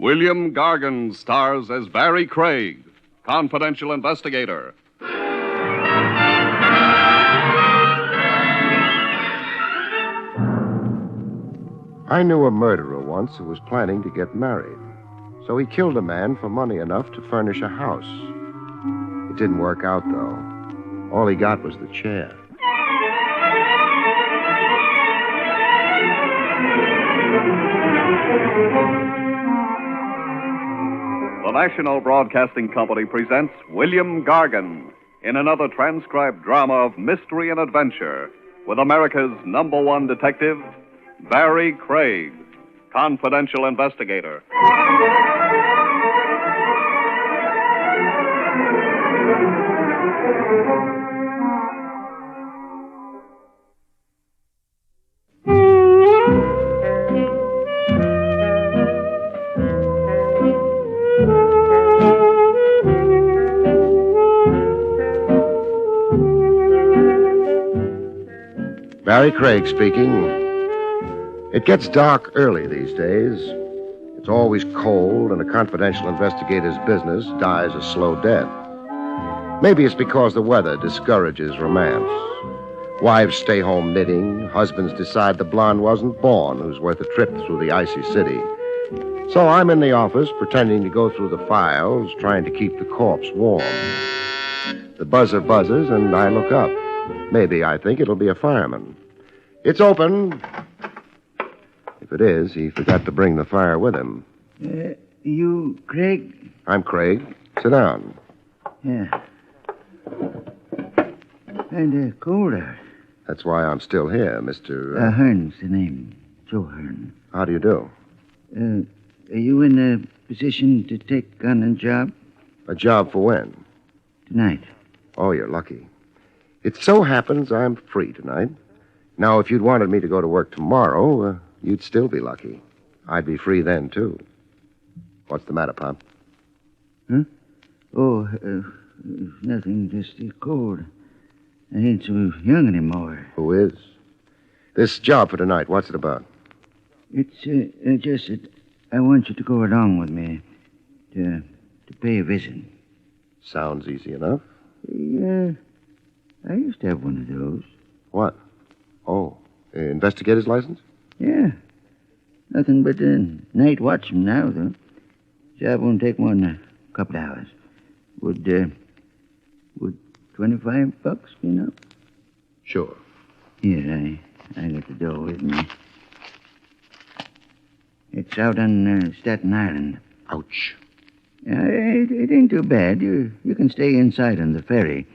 William Gargan stars as Barrie Craig, confidential investigator. I knew a murderer once who was planning to get married. So he killed a man for money enough to furnish a house. It didn't work out, though. All he got was the chair. The National Broadcasting Company presents William Gargan in another transcribed drama of mystery and adventure with America's #1 detective, Barrie Craig, confidential investigator. Barrie Craig speaking. It gets dark early these days. It's always cold, and a confidential investigator's business dies a slow death. Maybe it's because the weather discourages romance. Wives stay home knitting. Husbands decide the blonde wasn't born who's worth a trip through the icy city. So I'm in the office pretending to go through the files, trying to keep the corpse warm. The buzzer buzzes, and I look up. Maybe I think it'll be a fireman. It's open. If it is, he forgot to bring the fire with him. You, Craig? I'm Craig. Sit down. Yeah. Kinda cold out. That's why I'm still here, Mr. Hearn's the name. Joe Hearn. How do you do? Are you in a position to take on a job? A job for when? Tonight. Oh, you're lucky. It so happens I'm free tonight. Now, if you'd wanted me to go to work tomorrow, you'd still be lucky. I'd be free then, too. What's the matter, Pop? Huh? Oh, nothing, just cold. I ain't so young anymore. Who is? This job for tonight, what's it about? It's just that I want you to go along with me to pay a visit. Sounds easy enough. Yeah, I used to have one of those. What? Oh, investigator's license? Yeah. Nothing but night watchman now, though. Job won't take more than a couple hours. Would $25 be enough? Sure. Here, I got the dough with me. It's out on Staten Island. Ouch. It ain't too bad. You can stay inside on the ferry.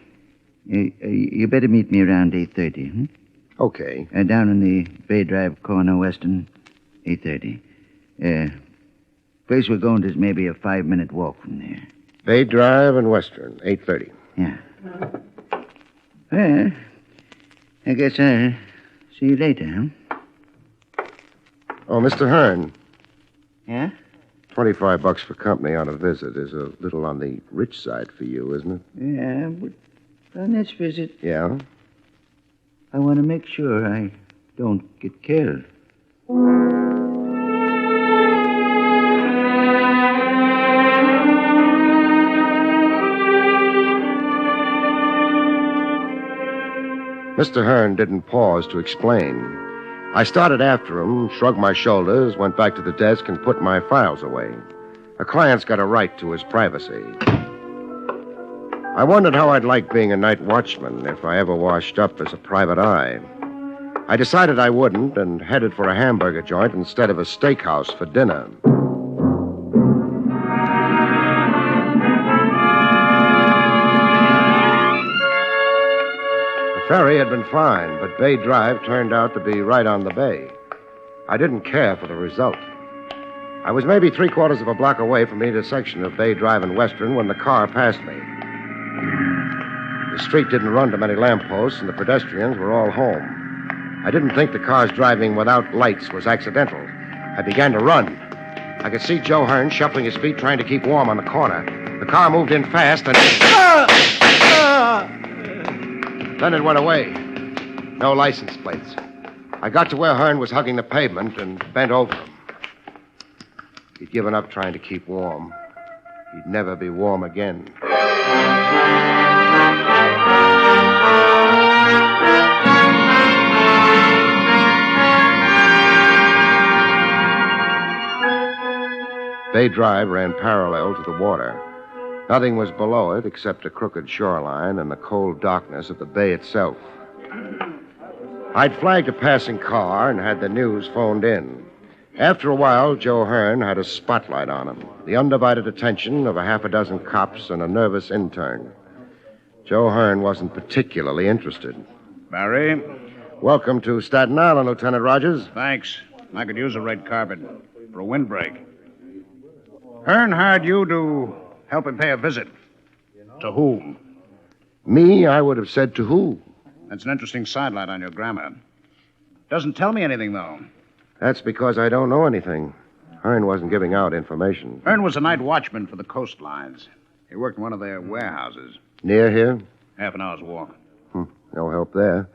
You better meet me around 8:30, hmm? Okay. Down in the Bay Drive corner, Western, 8:30. Place we're going to is maybe a 5-minute walk from there. Bay Drive and Western, 8:30. Yeah. Well, I guess I'll see you later, huh? Oh, Mr. Hearn. Yeah? $25 for company on a visit is a little on the rich side for you, isn't it? Yeah, but on this visit, Yeah? I want to make sure I don't get killed. Mr. Hearn didn't pause to explain. I started after him, shrugged my shoulders, went back to the desk, and put my files away. A client's got a right to his privacy. I wondered how I'd like being a night watchman if I ever washed up as a private eye. I decided I wouldn't and headed for a hamburger joint instead of a steakhouse for dinner. The ferry had been fine, but Bay Drive turned out to be right on the bay. I didn't care for the result. I was maybe 3/4 of a block away from the intersection of Bay Drive and Western when the car passed me. The street didn't run to many lampposts, and the pedestrians were all home. I didn't think the car's driving without lights was accidental. I began to run. I could see Joe Hearn shuffling his feet, trying to keep warm on the corner. The car moved in fast, and... Then it went away. No license plates. I got to where Hearn was hugging the pavement and bent over him. He'd given up trying to keep warm. He'd never be warm again. Bay Drive ran parallel to the water. Nothing was below it except a crooked shoreline and the cold darkness of the bay itself. I'd flagged a passing car and had the news phoned in. After a while, Joe Hearn had a spotlight on him, the undivided attention of a half a dozen cops and a nervous intern. Joe Hearn wasn't particularly interested. Barrie? Welcome to Staten Island, Lieutenant Rogers. Thanks. I could use a red carpet for a windbreak. Hearn hired you to help him pay a visit. To whom? Me, I would have said to who? That's an interesting sidelight on your grammar. Doesn't tell me anything, though. That's because I don't know anything. Hearn wasn't giving out information. Hearn was a night watchman for the coastlines. He worked in one of their warehouses. Near here? Half an hour's walk. No help there.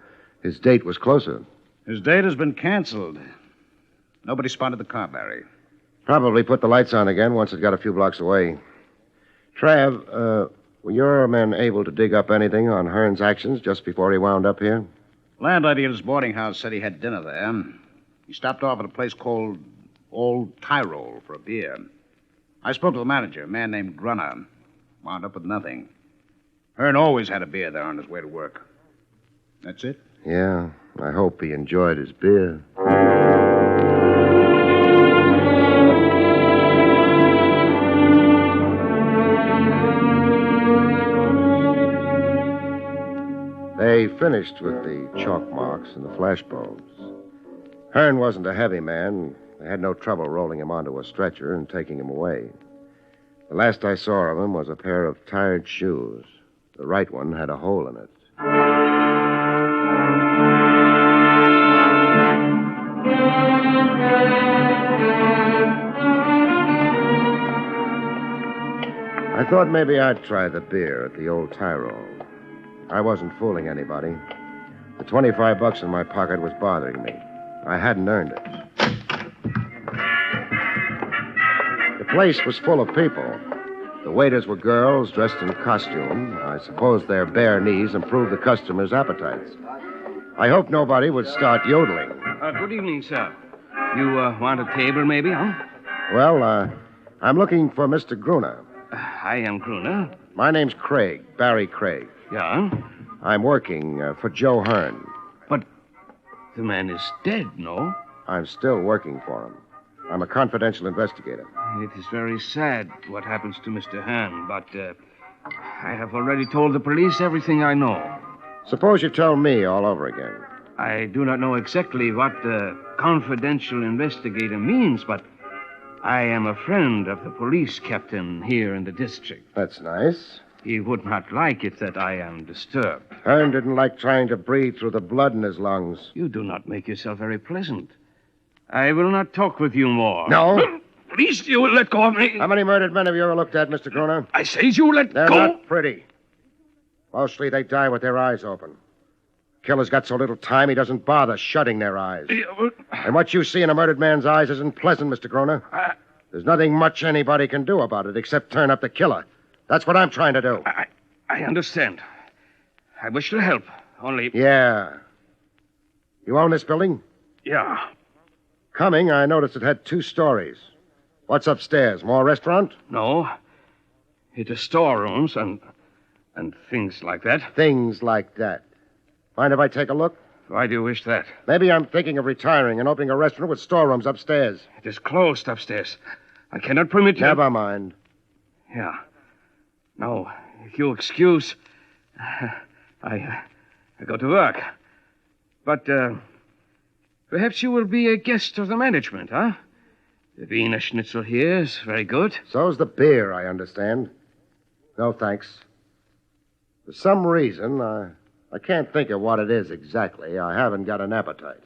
His date was closer. His date has been canceled. Nobody spotted the car, Barrie. Probably put the lights on again once it got a few blocks away. Trav, were your men able to dig up anything on Hearn's actions just before he wound up here? Landlady at his boarding house said he had dinner there. He stopped off at a place called Old Tyrol for a beer. I spoke to the manager, a man named Grunner. Wound up with nothing. Hearn always had a beer there on his way to work. That's it? Yeah, I hope he enjoyed his beer. They finished with the chalk marks and the flashbulbs. Hearn wasn't a heavy man. They had no trouble rolling him onto a stretcher and taking him away. The last I saw of him was a pair of tired shoes. The right one had a hole in it. I thought maybe I'd try the beer at the Old Tyrol. I wasn't fooling anybody. The $25 in my pocket was bothering me. I hadn't earned it. The place was full of people. The waiters were girls dressed in costume. I suppose their bare knees improved the customers' appetites. I hoped nobody would start yodeling. Good evening, sir. You want a table, maybe, huh? Well, I'm looking for Mr. Gruner. I am Gruner. My name's Craig, Barrie Craig. Yeah? I'm working for Joe Hearn. But the man is dead, no? I'm still working for him. I'm a confidential investigator. It is very sad what happens to Mr. Hearn, but I have already told the police everything I know. Suppose you tell me all over again. I do not know exactly what confidential investigator means, but I am a friend of the police captain here in the district. That's nice. He would not like it that I am disturbed. Hearn didn't like trying to breathe through the blood in his lungs. You do not make yourself very pleasant. I will not talk with you more. No? Please, you will let go of me. How many murdered men have you ever looked at, Mr. Gruner? I say you let They're go. not pretty. Mostly they die with their eyes open. Killer's got so little time he doesn't bother shutting their eyes. And what you see in a murdered man's eyes isn't pleasant, Mr. Gruner. There's nothing much anybody can do about it except turn up the killer. That's what I'm trying to do. I understand. I wish to help, only... Yeah. You own this building? Yeah. Coming, I noticed it had 2 stories. What's upstairs? More restaurant? No. It is storerooms and things like that. Things like that. Mind if I take a look? Why do you wish that? Maybe I'm thinking of retiring and opening a restaurant with storerooms upstairs. It is closed upstairs. I cannot permit you... Never mind. Yeah. No, if you excuse, I go to work. But perhaps you will be a guest of the management, huh? The Wiener Schnitzel here is very good. So's the beer, I understand. No, thanks. For some reason, I can't think of what it is exactly. I haven't got an appetite.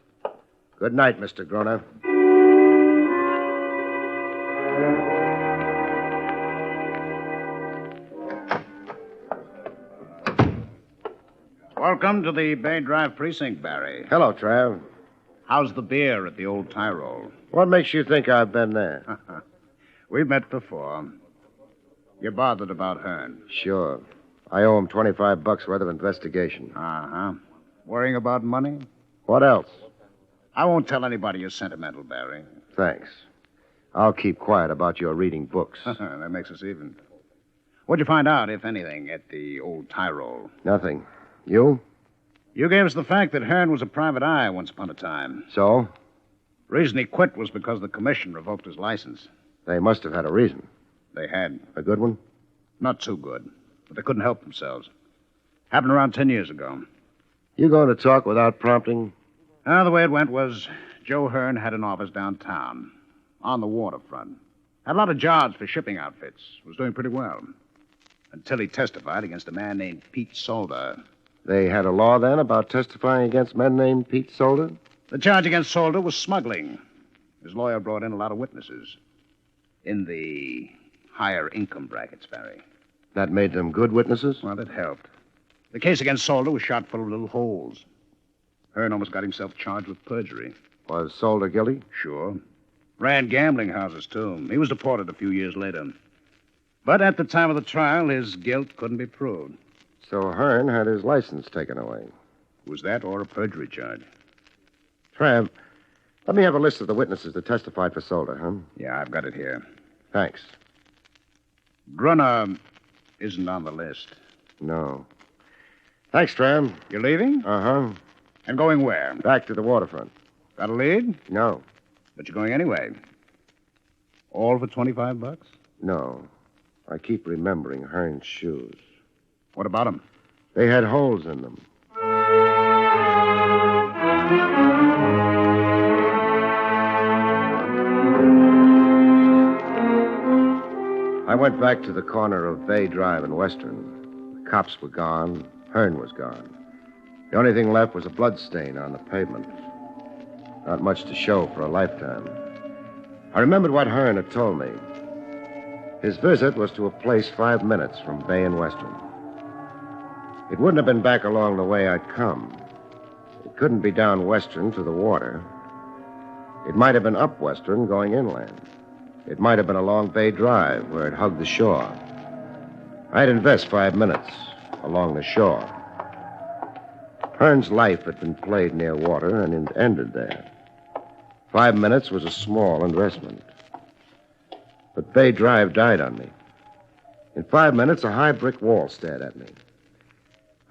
Good night, Mr. Gruner. Welcome to the Bay Drive precinct, Barrie. Hello, Trav. How's the beer at the Old Tyrol? What makes you think I've been there? We've met before. You're bothered about Hearn. Sure. I owe him $25 worth of investigation. Uh-huh. Worrying about money? What else? I won't tell anybody you're sentimental, Barry. Thanks. I'll keep quiet about your reading books. That makes us even. What'd you find out, if anything, at the old Tyrol? Nothing. You? You gave us the fact that Hearn was a private eye once upon a time. So? Reason he quit was because the commission revoked his license. They must have had a reason. They had. A good one? Not too good. But they couldn't help themselves. Happened around 10 years ago. You going to talk without prompting? The way it went was Joe Hearn had an office downtown, on the waterfront. Had a lot of jobs for shipping outfits. Was doing pretty well. Until he testified against a man named Pete Solder. They had a law then about testifying against men named Pete Solder? The charge against Solder was smuggling. His lawyer brought in a lot of witnesses. In the higher income brackets, Barry. That made them good witnesses? Well, it helped. The case against Solder was shot full of little holes. Hearn almost got himself charged with perjury. Was Solder guilty? Sure. Ran gambling houses, too. He was deported a few years later. But at the time of the trial, his guilt couldn't be proved. So Hearn had his license taken away. Was that or a perjury charge? Tramp, let me have a list of the witnesses that testified for Solder, huh? Yeah, I've got it here. Thanks. Grunner isn't on the list. No. Thanks, Tram. You leaving? Uh-huh. And going where? Back to the waterfront. Got a lead? No. But you're going anyway. All for $25? No. I keep remembering Hearn's shoes. What about them? They had holes in them. I went back to the corner of Bay Drive and Western. The cops were gone. Hearn was gone. The only thing left was a blood stain on the pavement. Not much to show for a lifetime. I remembered what Hearn had told me. His visit was to a place 5 minutes from Bay and Western. It wouldn't have been back along the way I'd come. It couldn't be down Western to the water. It might have been up Western going inland. It might have been along Bay Drive where it hugged the shore. I'd invest 5 minutes along the shore. Hearn's life had been played near water, and it ended there. 5 minutes was a small investment. But Bay Drive died on me. In 5 minutes, a high brick wall stared at me.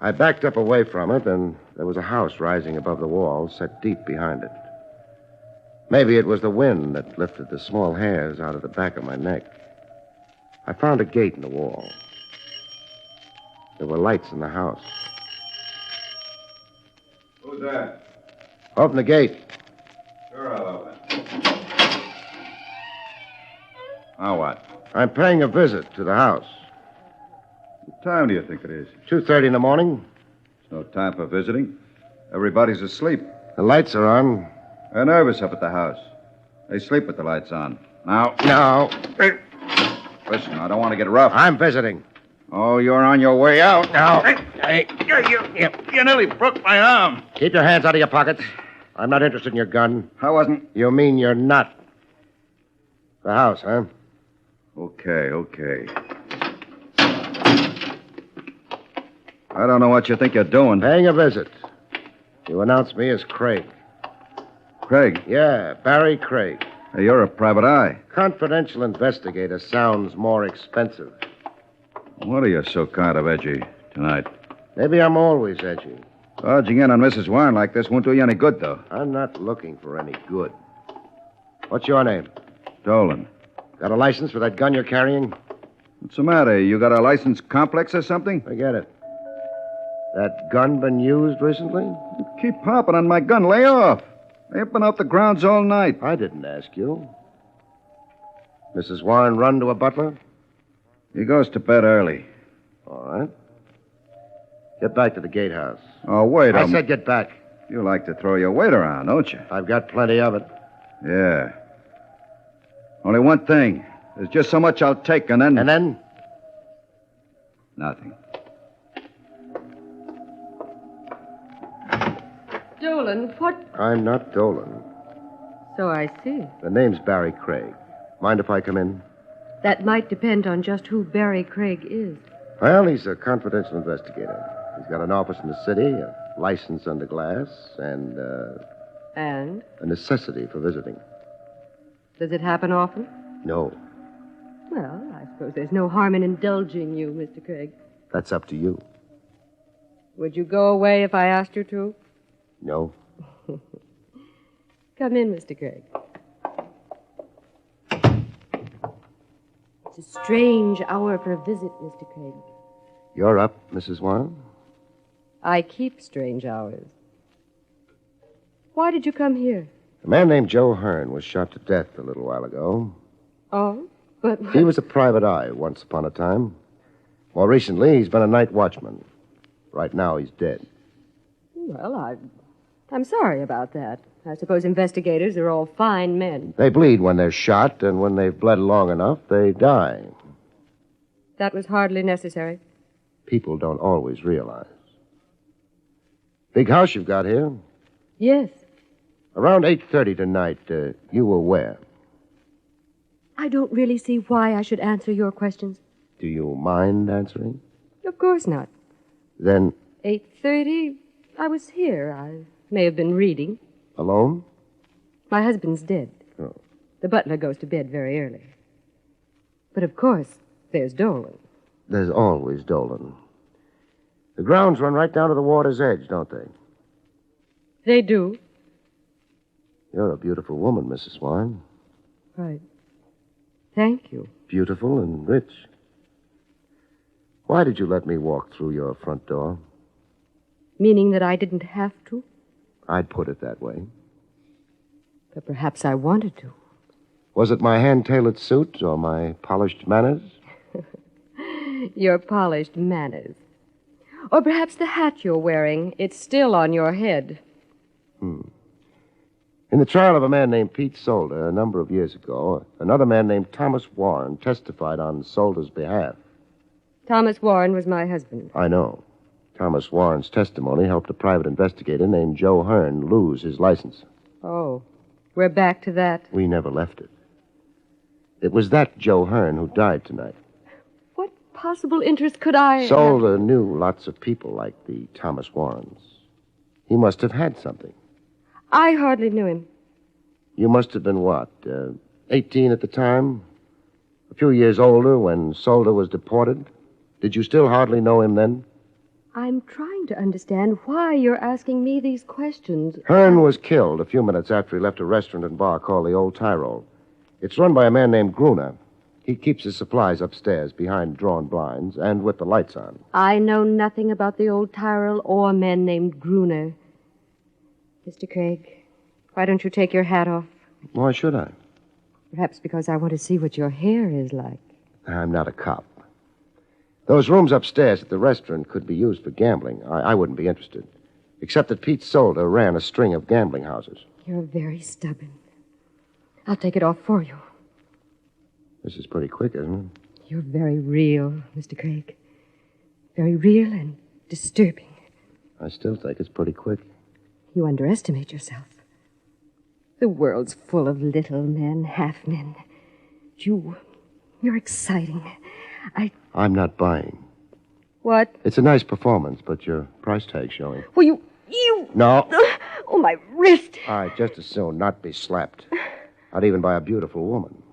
I backed up away from it, and there was a house rising above the wall, set deep behind it. Maybe it was the wind that lifted the small hairs out of the back of my neck. I found a gate in the wall. There were lights in the house. Who's that? Open the gate. Sure, I'll open. Now what? I'm paying a visit to the house. What time do you think it is? 2:30 in the morning. It's no time for visiting. Everybody's asleep. The lights are on. They're nervous up at the house. They sleep with the lights on. Now, No. listen, I don't want to get rough. I'm visiting. Oh, you're on your way out. No. Hey, you nearly broke my arm. Keep your hands out of your pockets. I'm not interested in your gun. I wasn't. You mean you're not? The house, huh? Okay. I don't know what you think you're doing. Paying a visit. You announced me as Craig. Craig, Yeah, Barrie Craig. hey, you're a private eye. Confidential investigator sounds more expensive. What are you so kind of edgy tonight? Maybe I'm always edgy. Dodging in on Mrs. Warren like this won't do you any good, though. I'm not looking for any good. What's your name? Dolan. Got a license for that gun you're carrying? What's the matter? You got a license complex or something? Forget it. That gun been used recently? You keep popping on my gun. Lay off. I ain't been out the grounds all night. I didn't ask you. Mrs. Warren run to a butler? He goes to bed early. All right. Get back to the gatehouse. Oh, wait a I minute. said get back. You like to throw your weight around, don't you? I've got plenty of it. Yeah. Only one thing. There's just so much I'll take, and then... And then? Nothing. Dolan, what? I'm not Dolan. So I see. The name's Barrie Craig. Mind if I come in? That might depend on just who Barrie Craig is. Well, he's a confidential investigator. He's got an office in the city, a license under glass, and And? a necessity for visiting. Does it happen often? No, Well, I suppose there's no harm in indulging you, Mr. Craig. that's up to you. Would you go away if I asked you to? No. Come in, Mr. Craig. It's a strange hour for a visit, Mr. Craig. You're up, Mrs. Warren? I keep strange hours. Why did you come here? A man named Joe Hearn was shot to death a little while ago. Oh, but... He was a private eye once upon a time. More recently, he's been a night watchman. Right now, he's dead. Well, I'm sorry about that. I suppose investigators are all fine men. They bleed when they're shot, and when they've bled long enough, they die. That was hardly necessary. People don't always realize. Big house you've got here. Yes. Around 8:30 tonight, you were where? I don't really see why I should answer your questions. Do you mind answering? Of course not. Then, 8:30, I was here. I may have been reading. alone? My husband's dead. Oh. The butler goes to bed very early. But of course, there's Dolan. There's always Dolan. The grounds run right down to the water's edge, don't they? They do. You're a beautiful woman, Mrs. Warren. Right. Thank you. Beautiful and rich. Why did you let me walk through your front door? Meaning that I didn't have to? I'd put it that way. But perhaps I wanted to. Was it my hand-tailored suit or my polished manners? Your polished manners. Or perhaps the hat you're wearing. It's still on your head. In the trial of a man named Pete Solder a number of years ago, another man named Thomas Warren testified on Solder's behalf. Thomas Warren was my husband. I know. Thomas Warren's testimony helped a private investigator named Joe Hearn lose his license. Oh, we're back to that. We never left it. It was that Joe Hearn who died tonight. What possible interest could I... Solder knew lots of people like the Thomas Warrens. He must have had something. I hardly knew him. You must have been what, 18 at the time? A few years older when Solder was deported? Did you still hardly know him then? I'm trying to understand why you're asking me these questions. Hearn was killed a few minutes after he left a restaurant and bar called the Old Tyrol. It's run by a man named Gruner. He keeps his supplies upstairs behind drawn blinds and with the lights on. I know nothing about the Old Tyrol or a man named Gruner. Mr. Craig, why don't you take your hat off? Why should I? Perhaps because I want to see what your hair is like. I'm not a cop. Those rooms upstairs at the restaurant could be used for gambling. I wouldn't be interested. Except that Pete Solder ran a string of gambling houses. You're very stubborn. I'll take it off for you. This is pretty quick, isn't it? You're very real, Mr. Craig. Very real and disturbing. I still think it's pretty quick. You underestimate yourself. The world's full of little men, half-men. You're exciting. I'm not buying. What? It's a nice performance, but your price tag's showing. Well, you... No. Oh, my wrist. All right, just as soon not be slapped. Not even by a beautiful woman.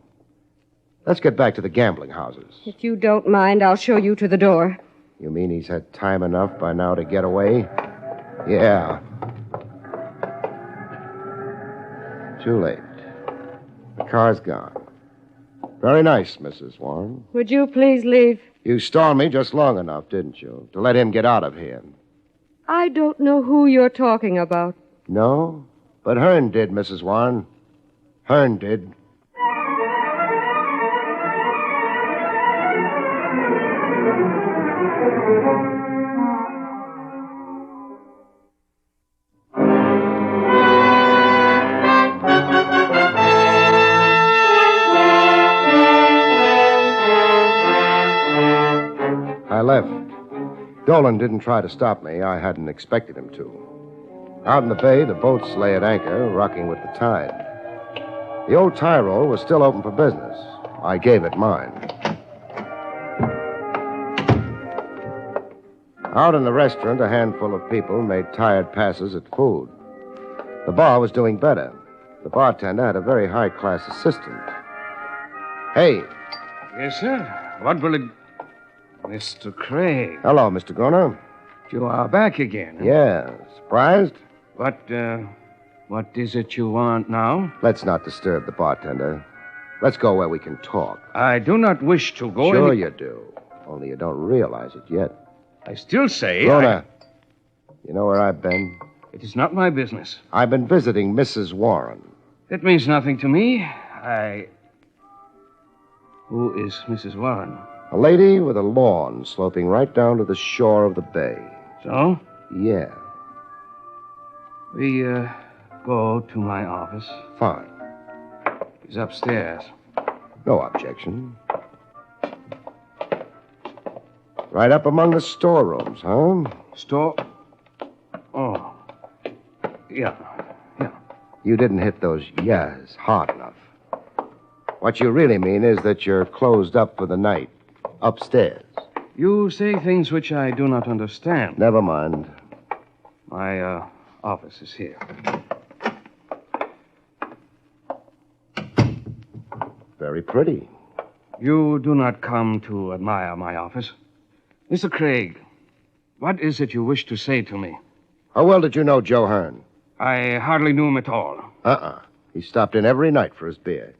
Let's get back to the gambling houses. If you don't mind, I'll show you to the door. You mean he's had time enough by now to get away? Yeah. Too late. The car's gone. Very nice, Mrs. Warren. Would you please leave? You stalled me just long enough, didn't you, to let him get out of here? I don't know who you're talking about. No? But Hearn did, Mrs. Warren. Hearn did. I left. Dolan didn't try to stop me. I hadn't expected him to. Out in the bay, the boats lay at anchor, rocking with the tide. The Old Tyrol was still open for business. I gave it mine. Out in the restaurant, a handful of people made tired passes at food. The bar was doing better. The bartender had a very high-class assistant. Hey. Yes, sir. What will it... Mr. Craig. Hello, Mr. Groner. You are back again. Huh? Yeah. Surprised? What is it you want now? Let's not disturb the bartender. Let's go where we can talk. I do not wish to go Sure you do. Only you don't realize it yet. I still say... Groner, you know where I've been? It is not my business. I've been visiting Mrs. Warren. It means nothing to me. Who is Mrs. Warren? A lady with a lawn sloping right down to the shore of the bay. So? Yeah. We, go to my office. Fine. He's upstairs. No objection. Right up among the storerooms, huh? Store? Oh. Yeah. You didn't hit those yeahs hard enough. What you really mean is that you're closed up for the night. Upstairs. You say things which I do not understand. Never mind. My, office is here. Very pretty. You do not come to admire my office. Mr. Craig, what is it you wish to say to me? How well did you know Joe Hearn? I hardly knew him at all. He stopped in every night for his beer.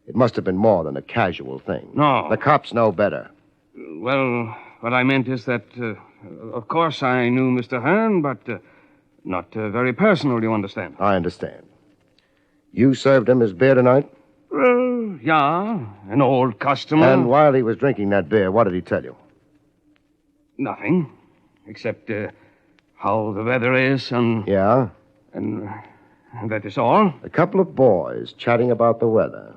It must have been more than a casual thing. No. The cops know better. Well, what I meant is that, of course, I knew Mr. Hearn, but not very personal, you understand. I understand. You served him his beer tonight? Yeah, an old customer. And while he was drinking that beer, what did he tell you? Nothing, except how the weather is and... Yeah? And that is all. A couple of boys chatting about the weather.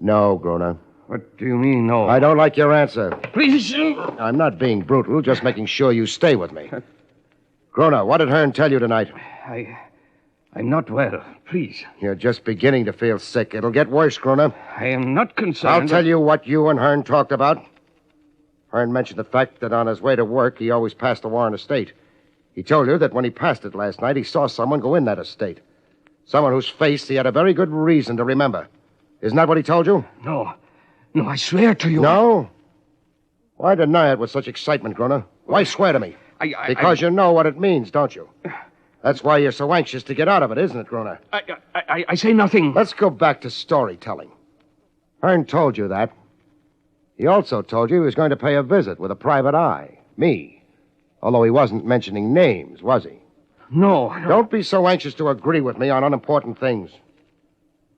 No, Groner. What do you mean, no? I don't like your answer. Please. I'm not being brutal, just making sure you stay with me. Groner, what did Hearn tell you tonight? I'm not well. Please. You're just beginning to feel sick. It'll get worse, Groner. I am not concerned. I'll tell you what you and Hearn talked about. Hearn mentioned the fact that on his way to work, he always passed the Warren estate. He told you that when he passed it last night, he saw someone go in that estate. Someone whose face he had a very good reason to remember. Isn't that what he told you? No, I swear to you. No? Why deny it with such excitement, Groner? Why swear to me? Because you know what it means, don't you? That's why you're so anxious to get out of it, isn't it, Groner? I say nothing. Let's go back to storytelling. Hearn told you that. He also told you he was going to pay a visit with a private eye. Me. Although he wasn't mentioning names, was he? No. Don't be so anxious to agree with me on unimportant things.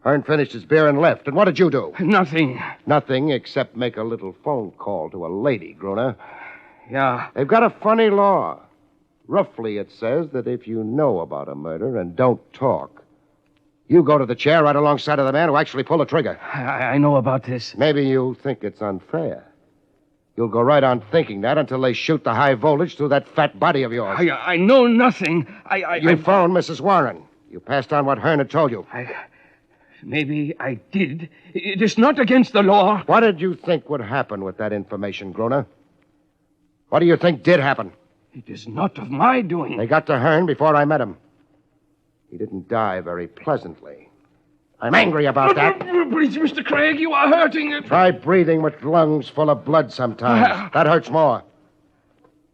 Hearn finished his beer and left. And what did you do? Nothing. Nothing except make a little phone call to a lady, Groner. Yeah. They've got a funny law. Roughly, it says that if you know about a murder and don't talk, you go to the chair right alongside of the man who actually pulled the trigger. I know about this. Maybe you think it's unfair. You'll go right on thinking that until they shoot the high voltage through that fat body of yours. I know nothing. You phoned Mrs. Warren. You passed on what Hearn had told you. Maybe I did. It is not against the law. What did you think would happen with that information, Groner? What do you think did happen? It is not of my doing. They got to Hearn before I met him. He didn't die very pleasantly. I'm angry about that. Please, Mr. Craig, you are hurting it. Try breathing with lungs full of blood sometimes. That hurts more.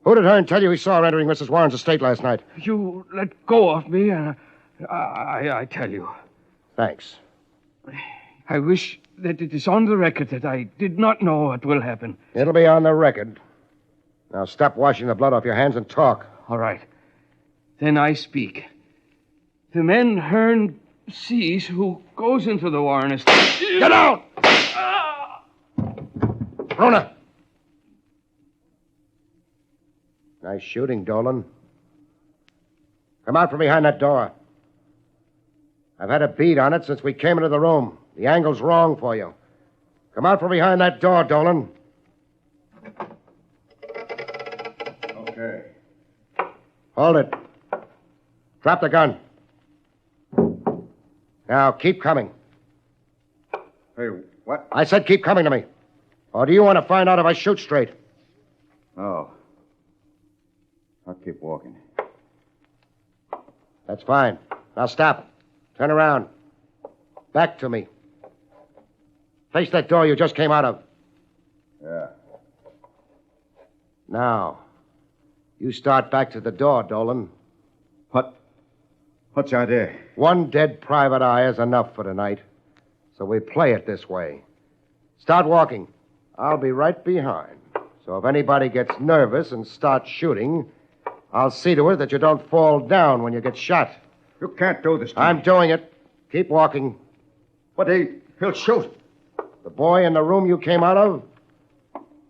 Who did Hearn tell you he saw entering Mrs. Warren's estate last night? You let go of me, and I tell you. Thanks. I wish that it is on the record that I did not know what will happen. It'll be on the record. Now stop washing the blood off your hands and talk. All right. Then I speak. The man Hearn sees who goes into the Warren estate... Get out! Rona! Nice shooting, Dolan. Come out from behind that door. I've had a bead on it since we came into the room. The angle's wrong for you. Come out from behind that door, Dolan. Okay. Hold it. Drop the gun. Now, keep coming. Hey, What? I said keep coming to me. Or do you want to find out if I shoot straight? Oh. I'll keep walking. That's fine. Now stop. Turn around. Back to me. Face that door you just came out of. Yeah. Now, you start back to the door, Dolan. What's the idea? One dead private eye is enough for tonight. So we play it this way. Start walking. I'll be right behind. So if anybody gets nervous and starts shooting, I'll see to it that you don't fall down when you get shot. You can't do this to I'm me. doing it. Keep walking. But he'll shoot. The boy in the room you came out of?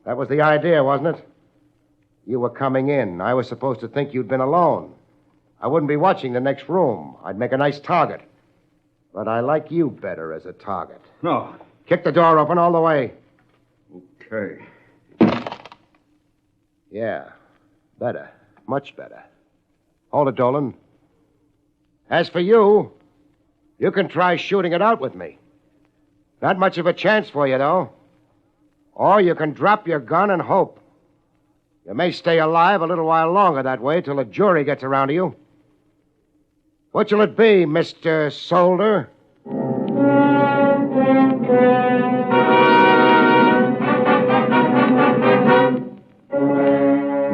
That was the idea, wasn't it? You were coming in. I was supposed to think you'd been alone. I wouldn't be watching the next room. I'd make a nice target. But I like you better as a target. No. Kick the door open all the way. Okay. Yeah. Better. Much better. Hold it, Dolan. As for you, you can try shooting it out with me. Not much of a chance for you, though. Or you can drop your gun and hope. You may stay alive a little while longer that way till the jury gets around to you. What shall it be, Mr. Solder?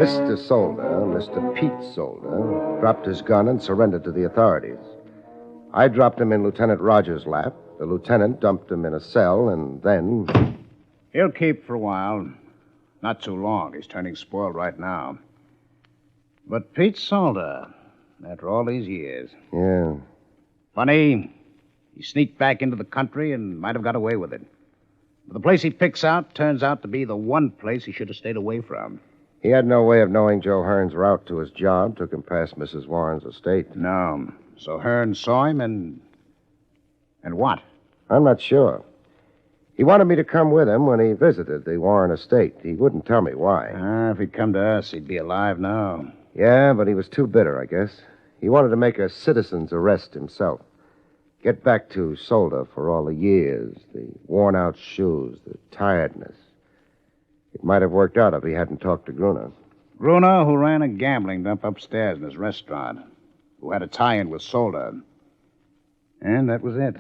Mr. Solder, Mr. Pete Solder, dropped his gun and surrendered to the authorities. I dropped him in Lieutenant Rogers' lap. The lieutenant dumped him in a cell, and then... He'll keep for a while. Not too long. He's turning spoiled right now. But Pete Solder, after all these years... Yeah. Funny, he sneaked back into the country and might have got away with it. But the place he picks out turns out to be the one place he should have stayed away from. He had no way of knowing Joe Hearn's route to his job, took him past Mrs. Warren's estate. No. So Hearn saw him and what? I'm not sure. He wanted me to come with him when he visited the Warren estate. He wouldn't tell me why. If he'd come to us, he'd be alive now. Yeah, but he was too bitter, I guess. He wanted to make a citizen's arrest himself. Get back to Solder for all the years, the worn-out shoes, the tiredness. It might have worked out if he hadn't talked to Gruner. Gruner, who ran a gambling dump upstairs in his restaurant, who had a tie-in with Solder. And that was it.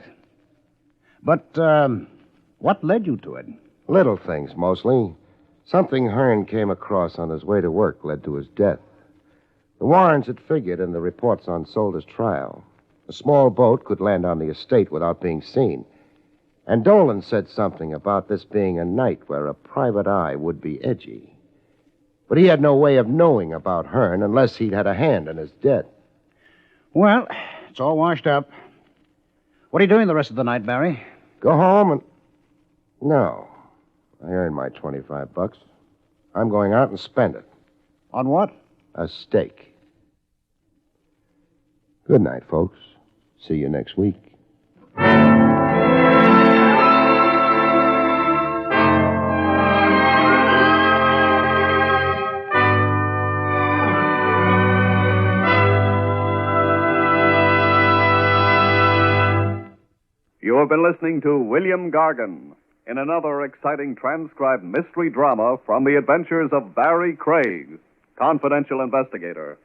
But, what led you to it? Little things, mostly. Something Hearn came across on his way to work led to his death. The Warrens had figured in the reports on Solder's trial. A small boat could land on the estate without being seen. And Dolan said something about this being a night where a private eye would be edgy. But he had no way of knowing about Hearn unless he'd had a hand in his death. Well, it's all washed up. What are you doing the rest of the night, Barry? Go home and... No. I earned my $25. I'm going out and spend it. On what? A steak. Good night, folks. See you next week. You have been listening to William Gargan in another exciting transcribed mystery drama from the adventures of Barrie Craig, confidential investigator.